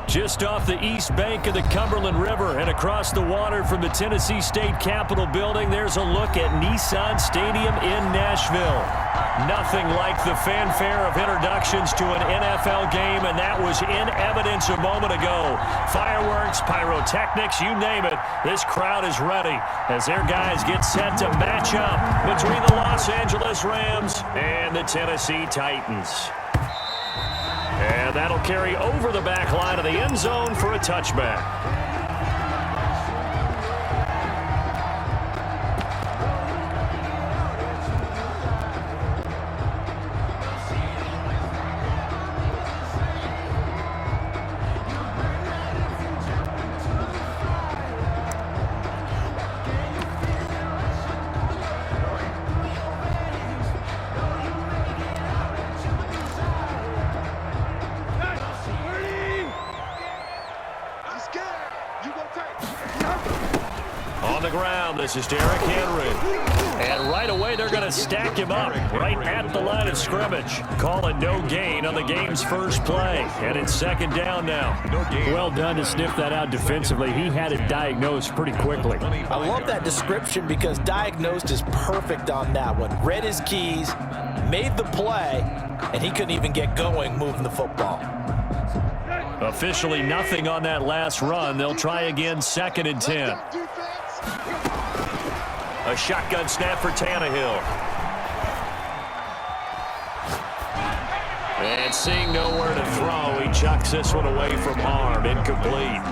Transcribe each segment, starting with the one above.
Just off the east bank of the Cumberland River and across the water from the Tennessee State Capitol building, there's a look at Nissan Stadium in Nashville. Nothing like the fanfare of introductions to an NFL game, and that was in evidence a moment ago. Fireworks, pyrotechnics, you name it. This crowd is ready as their guys get set to match up between the Los Angeles Rams and the Tennessee Titans. And that'll carry over the back line of the end zone for a touchback. On the ground, this is Derrick Henry. And right away, they're going to stack him up right at the line of scrimmage. Call it no gain on the game's first play. And it's second down now. Well done to sniff that out defensively. He had it diagnosed pretty quickly. I love that description because diagnosed is perfect on that one. Read his keys, made the play, and he couldn't even get going moving the football. Officially nothing on that last run. They'll try again, 2nd and 10. A shotgun snap for Tannehill. And seeing nowhere to throw, he chucks this one away from harm. Incomplete.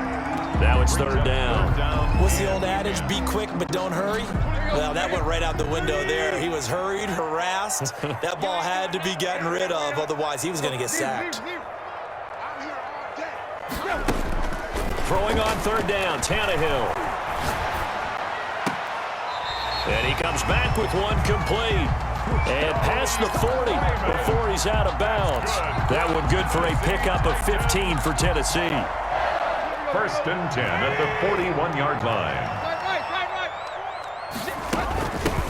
Now it's 3rd down. What's the old adage? Be quick, but don't hurry? Well, that went right out the window there. He was hurried, harassed. That ball had to be gotten rid of, otherwise he was going to get sacked. Throwing on 3rd down, Tannehill. And he comes back with one complete. And past the 40 before he's out of bounds. That one good for a pickup of 15 for Tennessee. 1st and 10 at the 41-yard line.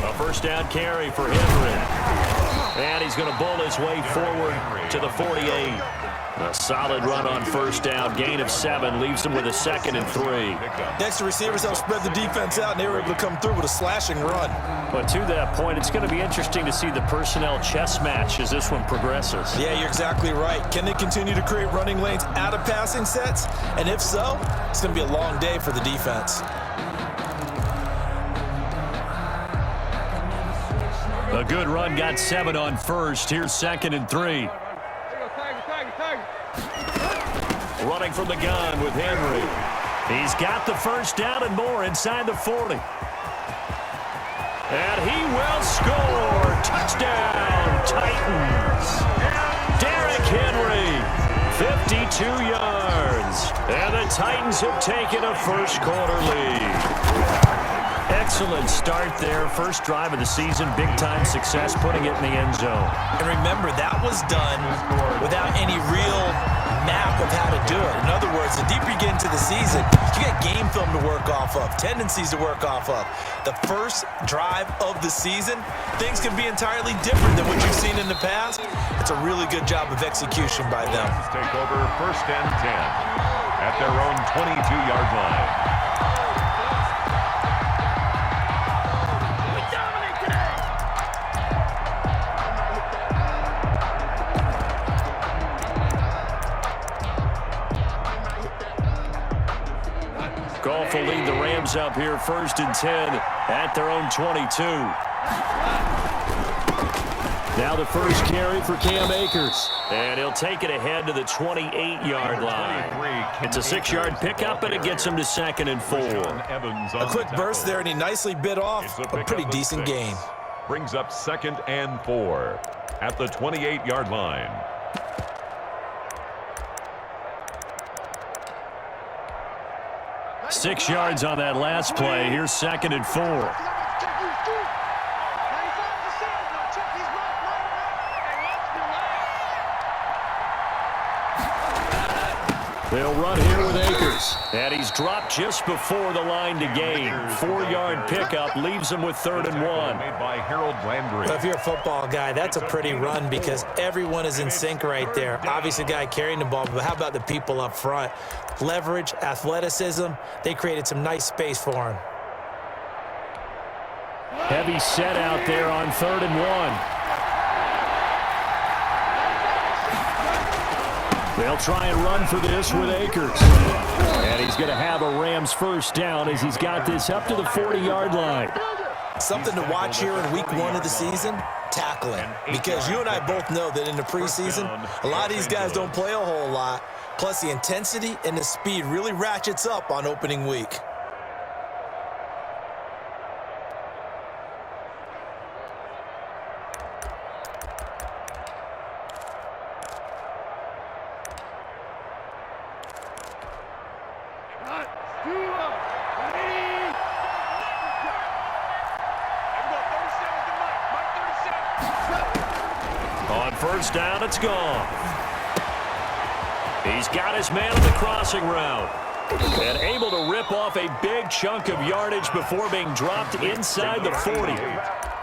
A 1st down carry for Henry. And he's going to bull his way forward to the 48. A solid run on 1st down. Gain of 7 leaves him with a 2nd and 3. Next, the receivers helped spread the defense out, and they were able to come through with a slashing run. But to that point, it's going to be interesting to see the personnel chess match as this one progresses. Yeah, you're exactly right. Can they continue to create running lanes out of passing sets? And if so, it's going to be a long day for the defense. A good run got 7 on 1st. Here's 2nd and 3. Running from the gun with Henry. He's got the 1st down and more inside the 40. And he will score. Touchdown, Titans. Derrick Henry, 52 yards. And the Titans have taken a first-quarter lead. Excellent start there. First drive of the season. Big-time success putting it in the end zone. And remember, that was done without any real map of how to do it. In other words, the deeper you get into the season, you got game film to work off of, tendencies to work off of. The first drive of the season, things can be entirely different than what you've seen in the past. It's a really good job of execution by them. Take over 1st and 10 at their own 22-yard line. Goff will lead the Rams up here 1st and 10 at their own 22. Now the first carry for Cam Akers. And he'll take it ahead to the 28-yard line. It's a 6-yard pickup, and it gets him to 2nd and 4. A quick burst there, and he nicely bit off a pretty decent gain. Brings up 2nd and 4 at the 28-yard line. Six yards on that last play. Here's 2nd and 4. They'll run here with Akers. And he's dropped just before the line to gain. 4-yard pickup leaves him with 3rd and 1. Made by Harold Landry. Well, if you're a football guy, that's a pretty run because everyone is in sync right there. Obviously, the guy carrying the ball, but how about the people up front? Leverage, athleticism, they created some nice space for him. Heavy set out there on 3rd and 1. They'll try and run for this with Akers. And he's going to have a Rams first down as he's got this up to the 40-yard line. Something to watch here in week 1 of the season, tackling. Because you and I both know that in the preseason, a lot of these guys don't play a whole lot. Plus, the intensity and the speed really ratchets up on opening week. On first down, it's gone. He's got his man on the crossing route. And able to rip off a big chunk of yardage before being dropped inside the 40.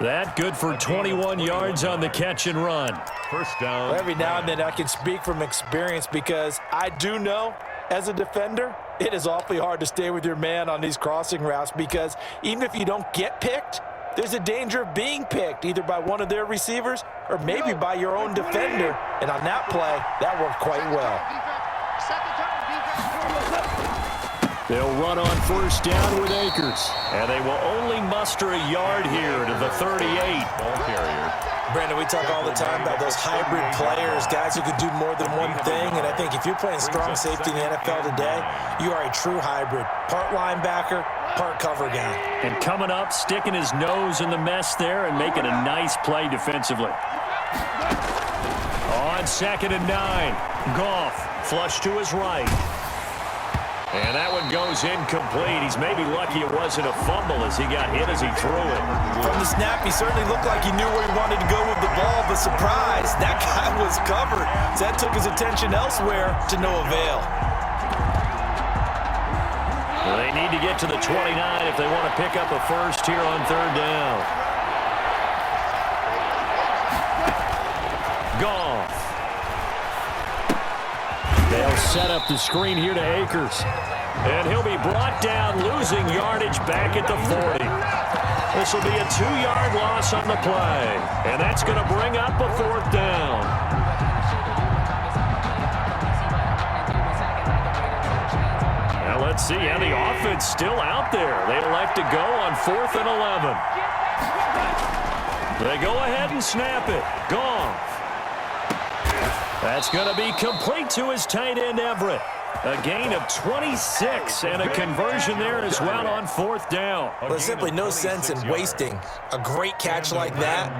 That good for 21 yards on the catch and run. First down. Well, every now and then I can speak from experience because I do know as a defender, it is awfully hard to stay with your man on these crossing routes because even if you don't get picked, there's a danger of being picked either by one of their receivers or maybe by your own defender. And on that play, that worked quite well. They'll run on first down with Akers. And they will only muster a yard here to the 38. Ball carrier. Brandon, we talk all the time about those hybrid players, guys who could do more than one thing. And I think if you're playing strong safety in the NFL today, you are a true hybrid. Part linebacker, part cover guy. And coming up, sticking his nose in the mess there and making a nice play defensively. On 2nd and 9, Goff flush to his right. And that one goes incomplete. He's maybe lucky it wasn't a fumble as he got hit as he threw it. From the snap, he certainly looked like he knew where he wanted to go with the ball, but surprise, that guy was covered. So that took his attention elsewhere to no avail. Well, they need to get to the 29 if they want to pick up a first here on 3rd down. Goff. They'll set up the screen here to Akers. And he'll be brought down, losing yardage back at the 40. This will be a 2-yard loss on the play. And that's going to bring up a 4th down. Now let's see how the offense still out there. They elect to go on 4th and 11. They go ahead and snap it. Goff. That's going to be complete to his tight end, Everett. A gain of 26 and a conversion there as well on 4th down. Well, there's simply no sense in wasting a great catch like that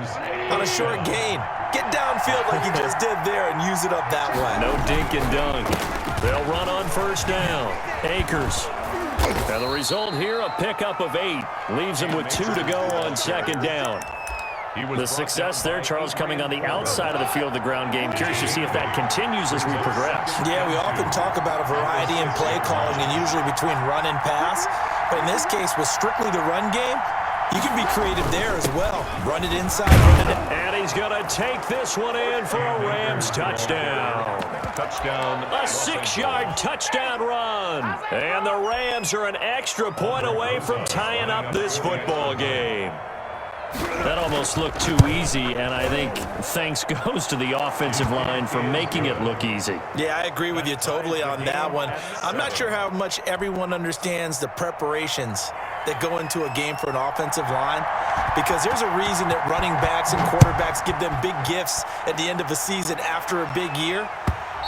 on a short gain. Get downfield like you just did there and use it up that way. No dink and dunk. They'll run on first down. Akers. And the result here, a pickup of 8. Leaves him with 2 to go on 2nd down. The success there, Charles, coming on the outside of the field, the ground game. Curious to see if that continues as we progress. Yeah, we often talk about a variety in play calling and usually between run and pass. But in this case, with strictly the run game, you can be creative there as well. Run it inside, run it in. And he's going to take this one in for a Rams touchdown. Touchdown. A 6-yard touchdown run. And the Rams are an extra point away from tying up this football game. That almost looked too easy, and I think thanks goes to the offensive line for making it look easy. Yeah, I agree with you totally on that one. I'm not sure how much everyone understands the preparations that go into a game for an offensive line, because there's a reason that running backs and quarterbacks give them big gifts at the end of a season after a big year.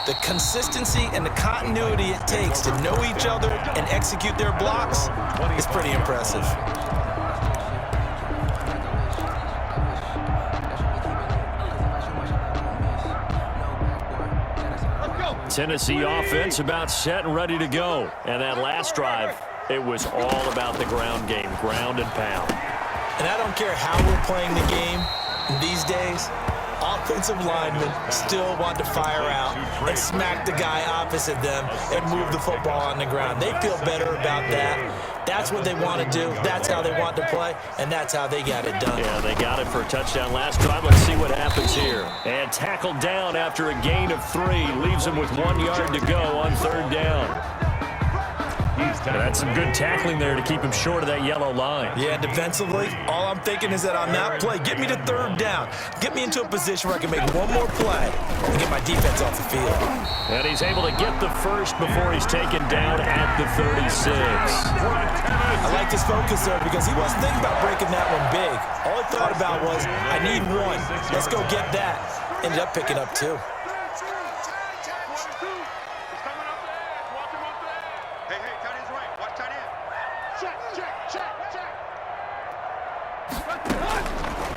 The consistency and the continuity it takes to know each other and execute their blocks is pretty impressive. Tennessee offense about set and ready to go. And that last drive, it was all about the ground game, ground and pound. And I don't care how we're playing the game these days, offensive linemen still want to fire out and smack the guy opposite them and move the football on the ground. They feel better about that. That's what they want to do. That's how they want to play, and that's how they got it done. Yeah, they got it for a touchdown last drive. Let's see what happens here. And tackled down after a gain of 3. Leaves him with 1 yard to go on 3rd down. That's some good tackling there to keep him short of that yellow line. Yeah, defensively, all I'm thinking is that on that play, get me to 3rd down. Get me into a position where I can make one more play and get my defense off the field. And he's able to get the first before he's taken down at the 36. I like his focus there because he wasn't thinking about breaking that one big. All he thought about was, I need 1. Let's go get that. Ended up picking up 2.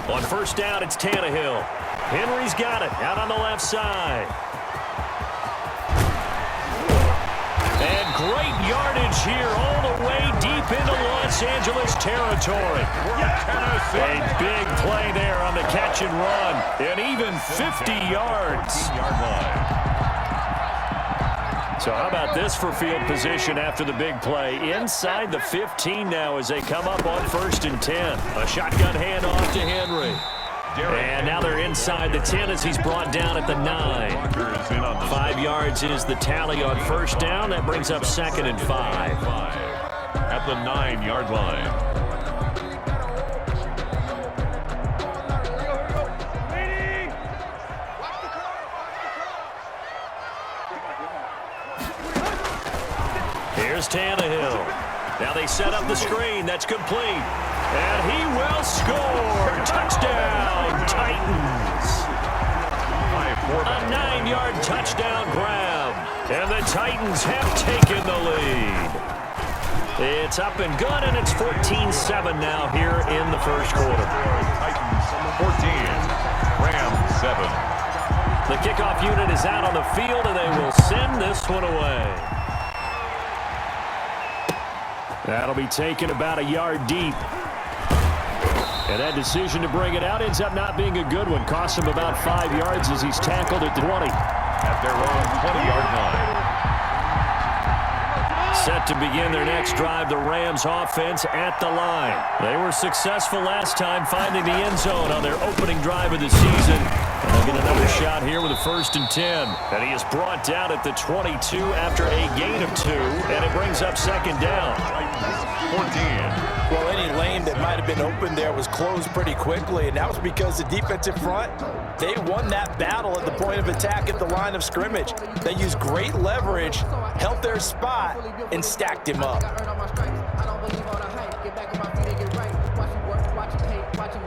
On 1st down, it's Tannehill. Henry's got it out on the left side. And great yardage here all the way deep into Los Angeles territory. A big play there on the catch and run. And even 50 yards. So how about this for field position after the big play? Inside the 15 now as they come up on 1st and 10. A shotgun handoff to Henry. And now they're inside the 10 as he's brought down at the 9. 5 yards is the tally on 1st down. That brings up 2nd and 5. At the 9-yard line. Here's Tannehill. Now they set up the screen. That's complete. And he will score. Touchdown, Titans. A 9-yard touchdown grab. And the Titans have taken the lead. It's up and good, and it's 14-7 now here in the 1st quarter. Titans 14, Rams 7. The kickoff unit is out on the field, and they will send this one away. That'll be taken about a yard deep. And that decision to bring it out ends up not being a good one. Costs him about 5 yards as he's tackled at the 20. At their own 20-yard line. Set to begin their next drive, the Rams offense at the line. They were successful last time finding the end zone on their opening drive of the season. And they'll get another shot here with a 1st and 10. And he is brought down at the 22 after a gain of 2. And it brings up 2nd down. 14. Well, any lane that might have been open there was closed pretty quickly, and that was because the defensive front, they won that battle at the point of attack at the line of scrimmage. They used great leverage, held their spot, and stacked him up.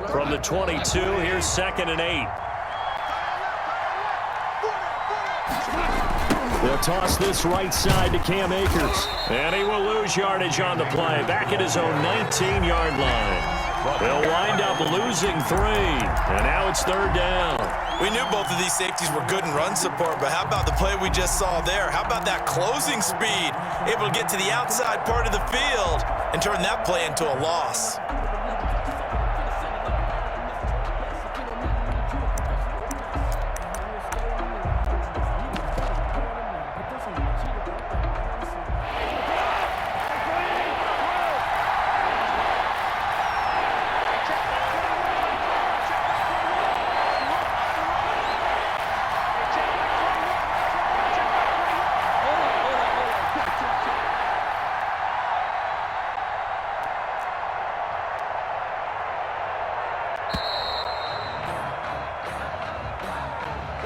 From the 22, here's 2nd and 8. They'll toss this right side to Cam Akers. And he will lose yardage on the play. Back at his own 19-yard line. They'll wind up losing 3. And now it's 3rd down. We knew both of these safeties were good in run support, but how about the play we just saw there? How about that closing speed? Able to get to the outside part of the field and turn that play into a loss.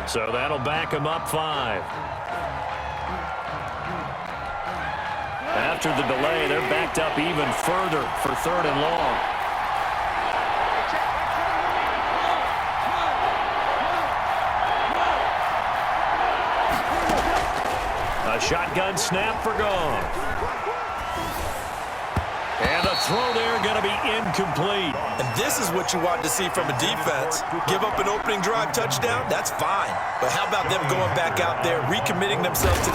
So that'll back him up 5. After the delay, they're backed up even further for 3rd and long. A shotgun snap for Goff. And the throw there going to be incomplete. And this is what you want to see from a defense. Give up an opening drive touchdown, that's fine. But how about them going back out there, recommitting themselves to the